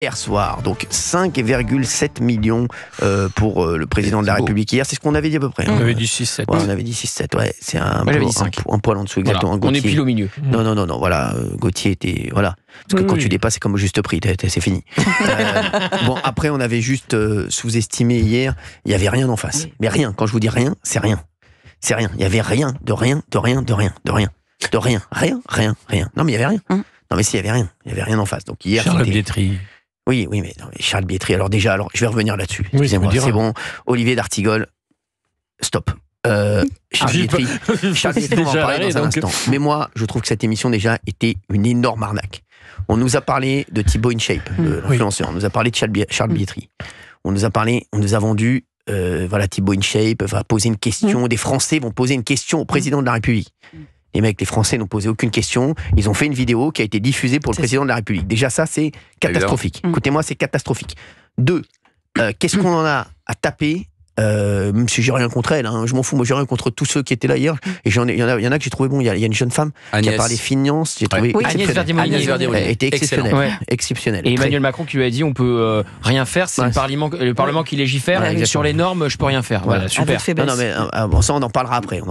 Hier soir, donc 5,7 millions pour le président de la République hier, c'est ce qu'on avait dit à peu près. On avait dit 6-7. Ouais, on avait dit 6-7, ouais, c'est un poil en dessous, exactement. Voilà. On est pile au milieu. Non, voilà, Gauthier était... Voilà. Parce que quand tu dépasses, c'est comme au juste prix, c'est fini. Bon, après, on avait juste sous-estimé hier, il n'y avait rien en face. Mais rien, quand je vous dis rien, c'est rien. C'est rien, il n'y avait rien, de rien. Non, mais il n'y avait rien. Non, mais si, il n'y avait rien en face. Donc hier, Charles Bietri. Oui, mais Charles Bietri. Alors déjà, je vais revenir là-dessus. Excusez-moi, c'est bon. Olivier d'Artigol, stop. Charles Bietri, on va en parler dans un instant. Mais moi, je trouve que cette émission déjà était une énorme arnaque. On nous a parlé de Thibaut InShape, l'influenceur. On nous a parlé de Charles Bietri. On nous a vendu, Thibaut InShape va poser une question. Des Français vont poser une question au président de la République. Les mecs, les Français n'ont posé aucune question. Ils ont fait une vidéo qui a été diffusée pour le président de la République. Déjà, ça, c'est catastrophique. Écoutez-moi, c'est catastrophique. 2, qu'est-ce qu'on en a à taper même si j'ai rien contre elle, je m'en fous, moi j'ai rien contre tous ceux qui étaient là hier, et il y en a que j'ai trouvé bon, il y a une jeune femme qui a parlé finance, j'ai trouvé Agnès Verdier-Molinier. Elle était exceptionnelle. Et Emmanuel Macron qui lui a dit on peut rien faire, c'est le Parlement qui légifère, sur les normes je peux rien faire. Voilà, super. Non, mais ça on en parlera après.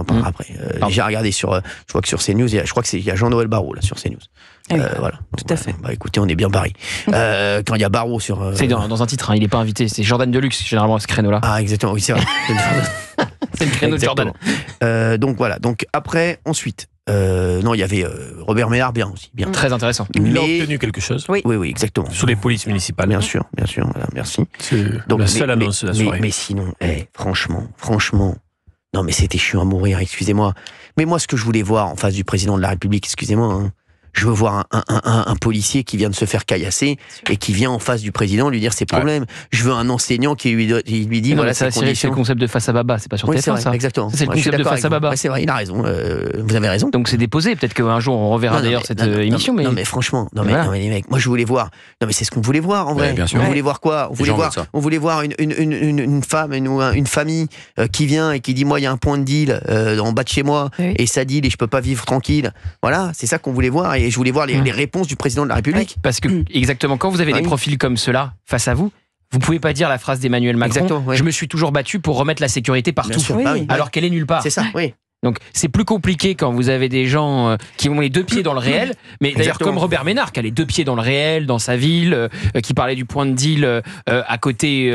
J'ai regardé je crois que sur CNews, je crois qu'il y a Jean-Noël Barrot là sur CNews. Voilà. Tout à fait. Écoutez, on est bien pari. Quand il y a Barrot sur... C'est dans un titre, il n'est pas invité, c'est Jordan Deluxe généralement à ce créneau-là. Ah exactement, oui c'est vrai. C'est le créneau de Jordan. Donc voilà, ensuite, il y avait Robert Ménard bien aussi. Bien. Très intéressant. Il a obtenu quelque chose. Oui, exactement. Sur les polices municipales. Bien sûr, voilà, merci. C'est la seule annonce de la soirée. Mais sinon, franchement, non mais c'était chiant à mourir, excusez-moi. Mais moi ce que je voulais voir en face du président de la République, excusez-moi, je veux voir un policier qui vient de se faire caillasser et qui vient en face du président lui dire ses problèmes. Je veux un enseignant qui lui dit voilà ses conditions. C'est le concept de face à Baba, c'est pas sur TF1 ça. Exactement. C'est le concept de face à Baba. C'est vrai, il a raison. Vous avez raison. Donc c'est déposé. Peut-être qu'un jour on reverra d'ailleurs cette émission. Non mais franchement, mais les mecs, moi je voulais voir. Non mais c'est ce qu'on voulait voir en vrai. On voulait voir quoi ? On voulait voir une femme, une famille qui vient et qui dit moi il y a un point de deal en bas de chez moi et ça deal et je peux pas vivre tranquille. Voilà, c'est ça qu'on voulait voir. Et je voulais voir les réponses du président de la République. Parce que, exactement, quand vous avez des profils comme ceux-là face à vous, vous pouvez pas dire la phrase d'Emmanuel Macron, je me suis toujours battu pour remettre la sécurité partout, alors qu'elle est nulle part. C'est ça, oui. Donc c'est plus compliqué quand vous avez des gens qui ont les deux pieds dans le réel, mais d'ailleurs comme Robert Ménard qui a les deux pieds dans le réel, dans sa ville, qui parlait du point de deal à côté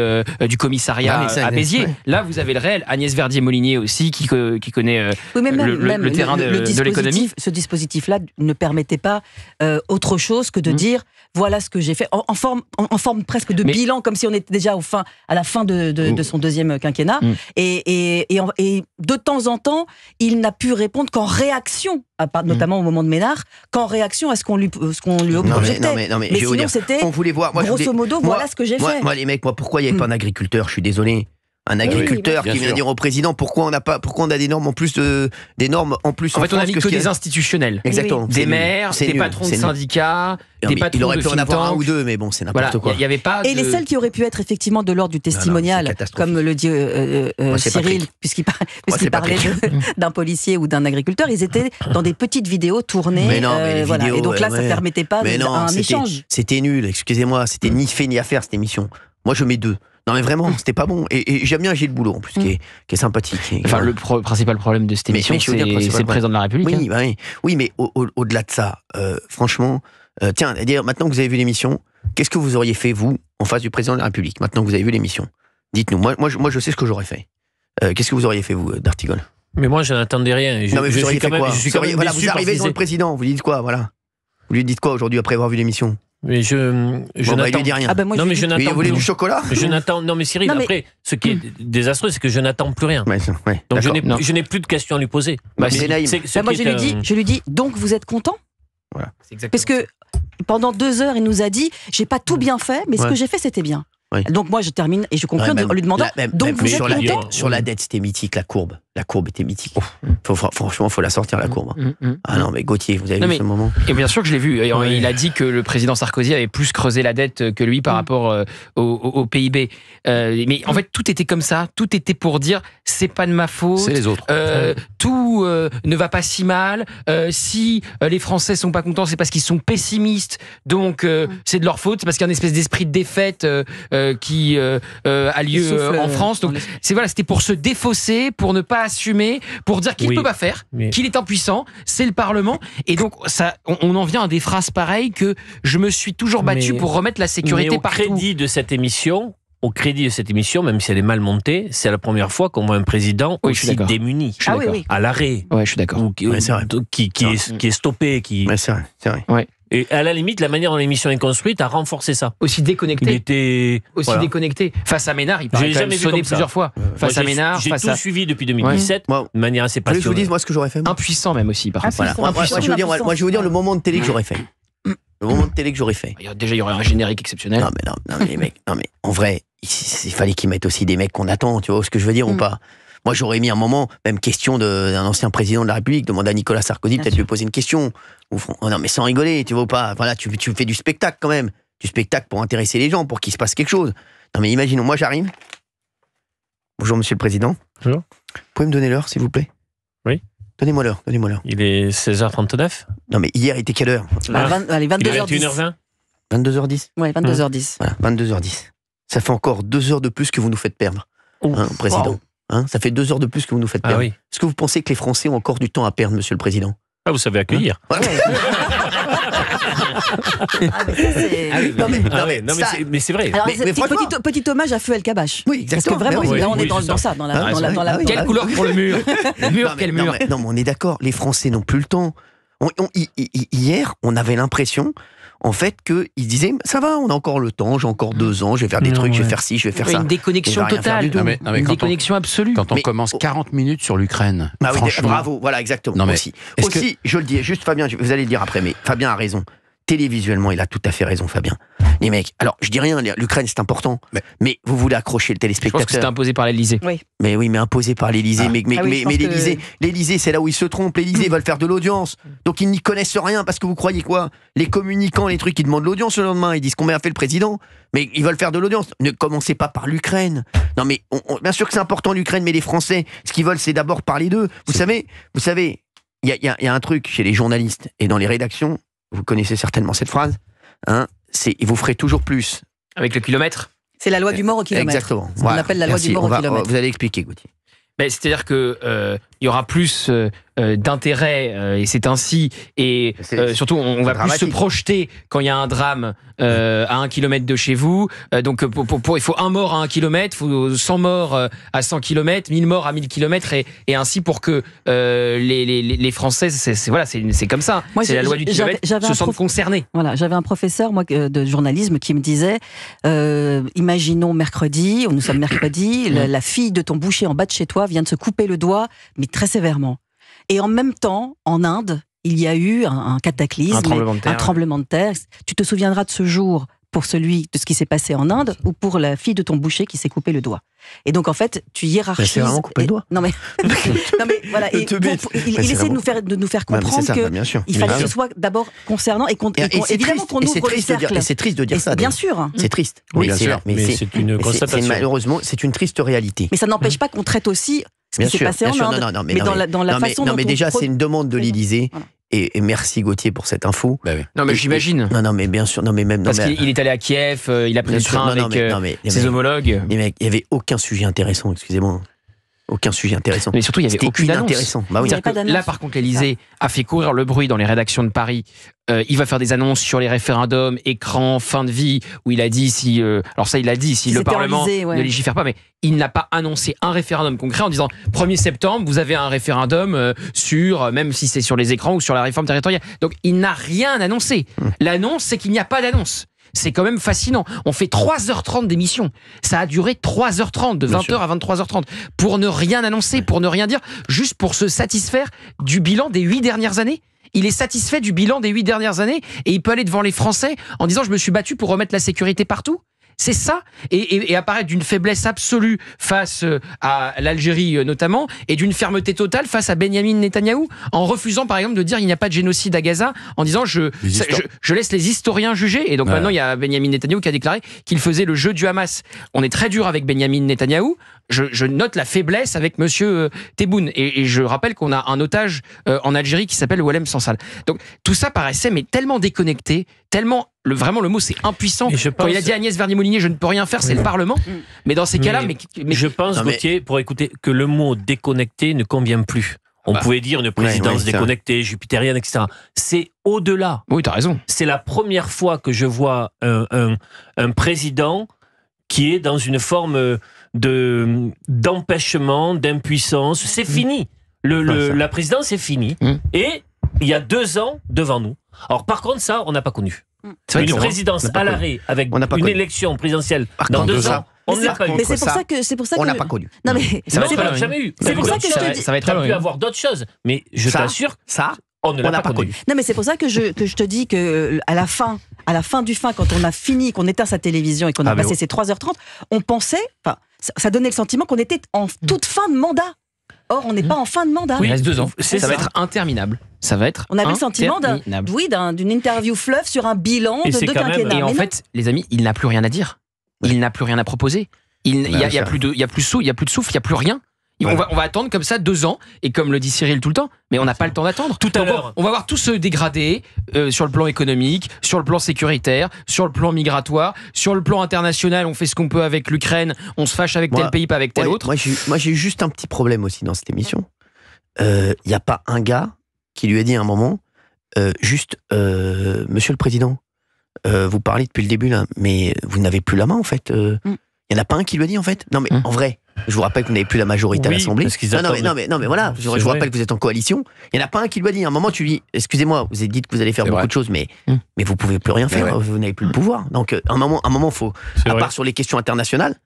du commissariat à Béziers. Là vous avez le réel. Agnès Verdier-Molinier aussi qui connaît le terrain de l'économie. Ce dispositif-là ne permettait pas autre chose que de dire voilà ce que j'ai fait en forme presque de bilan, comme si on était déjà à la fin de son deuxième quinquennat. Et de temps en temps, il n'a pu répondre qu'en réaction, notamment au moment de Ménard, qu'en réaction à ce qu'on lui objectait. Non, mais sinon, c'était, on voulait voir, grosso modo, voilà ce que j'ai fait. Moi, les mecs, pourquoi il n'y avait pas un agriculteur ? Je suis désolé. Un agriculteur qui vient dire au président pourquoi on a des normes en plus en plus. En fait, on a mis que des institutionnels. Exactement. Des maires, des patrons de syndicats, des patrons de il aurait pu en avoir un ou deux, mais bon, c'est n'importe quoi. Il y avait pas. Et les seuls qui auraient pu être effectivement de l'ordre du testimonial, comme le dit Cyril, puisqu'il parlait d'un policier ou d'un agriculteur, ils étaient dans des petites vidéos tournées. Et donc là, ça ne permettait pas un échange. C'était nul. Excusez-moi, c'était ni fait ni à faire cette émission. Moi, je mets 2. Non mais vraiment, c'était pas bon. Et j'aime bien Gilles Boulot en plus, qui est sympathique. Le principal problème de cette émission, c'est le président de la République. Oui, mais au-delà de ça, franchement, maintenant que vous avez vu l'émission, qu'est-ce que vous auriez fait, vous, en face du président de la République, maintenant que vous avez vu l'émission ? Dites-nous, moi je sais ce que j'aurais fait. Qu'est-ce que vous auriez fait, vous, d'Artigol ? Mais moi, je n'attendais rien. Non mais vous auriez fait quoi ? Vous arrivez devant le président, vous lui dites quoi, voilà ? Vous lui dites quoi aujourd'hui après avoir vu l'émission ? Mais je n'attends. Il lui dit rien. Non mais je n'attends. Il voulait du chocolat. Je n'attends. Non mais Cyril, après, ce qui est désastreux, c'est que je n'attends plus rien. Donc je n'ai plus de questions à lui poser. C'est naïf. Moi je lui dis donc vous êtes content ? Voilà. Parce que pendant 2 heures, il nous a dit j'ai pas tout bien fait, mais ce que j'ai fait c'était bien. Donc moi je termine et je conclue en lui demandant donc vous êtes content ? Sur la dette, c'était mythique la courbe. La courbe était mythique. Franchement, il faut la sortir, la courbe. Ah non, mais Gauthier, vous avez vu ce moment? Et bien sûr que je l'ai vu. Il a dit que le président Sarkozy avait plus creusé la dette que lui par rapport au PIB. Mais en fait, tout était comme ça. Tout était pour dire, c'est pas de ma faute. C'est les autres. Tout ne va pas si mal. Si les Français sont pas contents, c'est parce qu'ils sont pessimistes. Donc, c'est de leur faute. C'est parce qu'il y a une espèce d'esprit de défaite qui a lieu en France. Donc, c'était pour se défausser, pour ne pas assumer, pour dire qu'il ne peut pas faire, qu'il est impuissant, c'est le Parlement. Et donc, on en vient à des phrases pareilles que je me suis toujours battu pour remettre la sécurité partout. Au crédit de cette émission, même si elle est mal montée, c'est la première fois qu'on voit un président aussi démuni, à l'arrêt. Ouais, je suis d'accord. Qui est stoppé. C'est vrai. Ouais. Et à la limite, la manière dont l'émission est construite a renforcé ça. Aussi déconnecté. Il était déconnecté. Face à Ménard, il paraît quand même sonné plusieurs fois. Face à Ménard, j'ai tout suivi depuis 2017 de manière assez passionnée. Je vous dis moi ce que j'aurais fait. Impuissant même aussi, par contre. Moi, je vais vous dire le moment de télé que j'aurais fait. Le moment de télé que j'aurais fait. Déjà, il y aurait un générique exceptionnel. Non, mais les mecs, en vrai, il fallait qu'ils mettent aussi des mecs qu'on attend, tu vois ce que je veux dire ou pas? Moi, j'aurais mis un moment, même question d'un ancien président de la République, demander à Nicolas Sarkozy, peut-être lui poser une question. Non, mais sans rigoler, tu vois ou pas? Voilà, tu fais du spectacle quand même. Du spectacle pour intéresser les gens, pour qu'il se passe quelque chose. Non, mais imaginons, moi j'arrive. Bonjour, monsieur le président. Bonjour. Vous pouvez me donner l'heure, s'il vous plaît? Oui. Donnez-moi l'heure. Il est 16h39. Non, mais hier, il était quelle heure? Allez, 22h10. 21h20. 22h10? Ouais, 22h10. Voilà, 22h10. Ça fait encore 2 heures de plus que vous nous faites perdre, président. Wow. Ça fait 2 heures de plus que vous nous faites perdre. Est-ce que vous pensez que les Français ont encore du temps à perdre, monsieur le président? Vous savez accueillir. Mais c'est vrai. Alors, petit hommage à Feu El Kabash. Oui, exactement. Parce que vraiment, là, on est dans ça, dans la. Quelle couleur pour le mur? Quel mur? Non, mais on est d'accord. Les Français n'ont plus le temps. Hier, on avait l'impression, en fait, qu'ils disaient ça va, on a encore le temps, j'ai encore 2 ans, je vais faire des trucs, je vais faire ci, je vais faire ça. Une déconnexion totale, une déconnexion absolue. Quand on commence 40 minutes sur l'Ukraine, franchement... Bravo, voilà, exactement. Aussi, je le dis, juste Fabien, vous allez le dire après, mais Fabien a raison. Télévisuellement, il a tout à fait raison, Fabien. Les mecs, alors je dis rien, l'Ukraine c'est important, mais vous voulez accrocher le téléspectateur. Je pense que c'était imposé par l'Élysée. Mais imposé par l'Élysée. Mais l'Élysée, c'est là où ils se trompent. L'Élysée veulent faire de l'audience, donc ils n'y connaissent rien parce que vous croyez quoi? Les communicants, les trucs, ils demandent l'audience le lendemain, ils disent combien a fait le président, mais ils veulent faire de l'audience. Ne commencez pas par l'Ukraine. Non mais bien sûr que c'est important l'Ukraine, mais les Français, ce qu'ils veulent, c'est d'abord parler d'eux. Vous savez, il y a un truc chez les journalistes et dans les rédactions. Vous connaissez certainement cette phrase, c'est « vous ferez toujours plus ». Avec le kilomètre? C'est la loi du mort au kilomètre. Exactement. On appelle la loi du mort au kilomètre. Vous allez expliquer, Gauthier. C'est-à-dire qu'il y aura plus d'intérêt, et c'est ainsi, et surtout on va plus se projeter quand il y a un drame à 1 kilomètre de chez vous. Donc il faut 1 mort à 1 kilomètre, il faut 100 morts à 100 kilomètres, 1000 morts à 1000 kilomètres, et ainsi pour que les Français, c'est comme ça. Moi, c'est la loi du kilomètre, se sentent concernés. Voilà, j'avais un professeur de journalisme qui me disait, imaginons mercredi, nous sommes mercredi, la fille de ton boucher en bas de chez toi vient de se couper le doigt, mais très sévèrement. Et en même temps, en Inde, il y a eu un cataclysme, un tremblement de terre. Tu te souviendras de ce jour de ce qui s'est passé en Inde ou pour la fille de ton boucher qui s'est coupé le doigt. Et donc en fait, tu hiérarchises. C'est vraiment coupé le doigt. Non mais voilà. Il essaie de nous faire comprendre qu'il fallait que ce soit d'abord concernant et évidemment qu'on ouvre le cercle. Et c'est triste de dire ça. Bien sûr. C'est triste. Oui, bien sûr. Mais c'est une constatation. Malheureusement, c'est une triste réalité. Mais ça n'empêche pas qu'on traite aussi ce qui s'est passé en Inde. Mais dans la façon dont on... Non mais déjà, c'est une demande de l'Élysée. Et merci Gauthier pour cette info. Non mais j'imagine. Non mais bien sûr. Parce qu'il est allé à Kiev, il a pris le train avec ses homologues. Les mecs, il n'y avait aucun sujet intéressant, excusez-moi. Aucun sujet intéressant. Mais surtout, il n'y avait aucune annonce. Là, par contre, l'Élysée a fait courir le bruit dans les rédactions de Paris. Il va faire des annonces sur les référendums, écran, fin de vie, où il a dit si le Parlement ne légifère pas, mais il n'a pas annoncé un référendum concret en disant 1er septembre, vous avez un référendum sur, même si c'est sur les écrans ou sur la réforme territoriale. Donc, il n'a rien annoncé. L'annonce, c'est qu'il n'y a pas d'annonce. C'est quand même fascinant. On fait 3h30 d'émission. Ça a duré 3h30, de 20h à 23h30, pour ne rien annoncer, pour ne rien dire, juste pour se satisfaire du bilan des 8 dernières années. Il est satisfait du bilan des 8 dernières années et il peut aller devant les Français en disant « je me suis battu pour remettre la sécurité partout ». C'est ça, et apparaître d'une faiblesse absolue face à l'Algérie notamment, et d'une fermeté totale face à Benyamin Netanyahou, en refusant par exemple de dire il n'y a pas de génocide à Gaza, en disant je laisse les historiens juger. Et donc maintenant il y a Benyamin Netanyahou qui a déclaré qu'il faisait le jeu du Hamas. On est très dur avec Benyamin Netanyahou. Je note la faiblesse avec monsieur Tebboune, et je rappelle qu'on a un otage en Algérie qui s'appelle Oualem Sansal. Donc tout ça paraissait mais tellement déconnecté, tellement vraiment le mot c'est impuissant. Quand il a dit à Agnès Verdier-Molinier je ne peux rien faire, c'est le Parlement. Mais dans ces cas-là, mais je pense, Gauthier, pour écouter, que le mot déconnecté ne convient plus. On pouvait dire une présidence déconnectée, jupitérienne, etc. C'est au-delà. Oui, t'as raison. C'est la première fois que je vois un président qui est dans une forme d'empêchement, d'impuissance. C'est fini. La présidence est finie. Et il y a 2 ans devant nous. Alors par contre, ça, on n'a pas connu. Une présidence à l'arrêt avec une élection présidentielle dans 2 ans. On n'a pas eu. Mais c'est pour ça que on n'a pas connu. Non mais ça va jamais eu. C'est pour ça que je te dis. Ça va être pu avoir d'autres choses, mais je t'assure, on ne l'a pas connu. Non mais c'est pour ça que je te dis que à la fin du fin, quand on a fini, qu'on éteint sa télévision et qu'on a passé ces 3h30, on pensait, enfin, ça donnait le sentiment qu'on était en toute fin de mandat. Or, on n'est pas en fin de mandat. Oui, il reste 2 ans. Ça va être interminable. Ça va être. On avait le sentiment d'une interview fleuve sur un bilan de 2 quinquennats. Et en fait, les amis, il n'a plus rien à dire. Il n'a plus rien à proposer. Il n'y a plus de souffle, il n'y a plus rien. On va attendre comme ça 2 ans, et comme le dit Cyril tout le temps, mais on n'a pas le temps d'attendre. Tout à l'heure. On va voir tout se dégrader sur le plan économique, sur le plan sécuritaire, sur le plan migratoire, sur le plan international. On fait ce qu'on peut avec l'Ukraine, on se fâche avec tel pays, pas avec tel autre. Moi, j'ai eu juste un petit problème aussi dans cette émission. Il n'y a pas un gars qui lui a dit à un moment, Monsieur le Président, vous parlez depuis le début là, mais vous n'avez plus la main en fait. Il n'y en a pas un qui lui a dit en fait. Non mais en vrai, je vous rappelle que vous n'avez plus la majorité à l'Assemblée. Non mais voilà, je vous rappelle que vous êtes en coalition. Il n'y en a pas un qui lui a dit. À un moment, tu lui dis, excusez-moi, vous avez dit que vous allez faire beaucoup de choses, mais vous pouvez plus rien faire. Vous n'avez plus le pouvoir. Donc à un moment, faut, à part sur les questions internationales,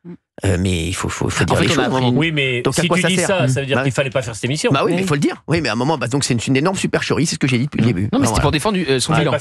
mais il faut dire les choses. Oui, mais donc, si tu dis ça veut dire qu'il fallait pas faire cette émission. Bah oui, mais il faut le dire. Oui, mais à un moment, donc c'est une énorme supercherie, c'est ce que j'ai dit depuis le début. Non, mais c'était pour défendre son bilan.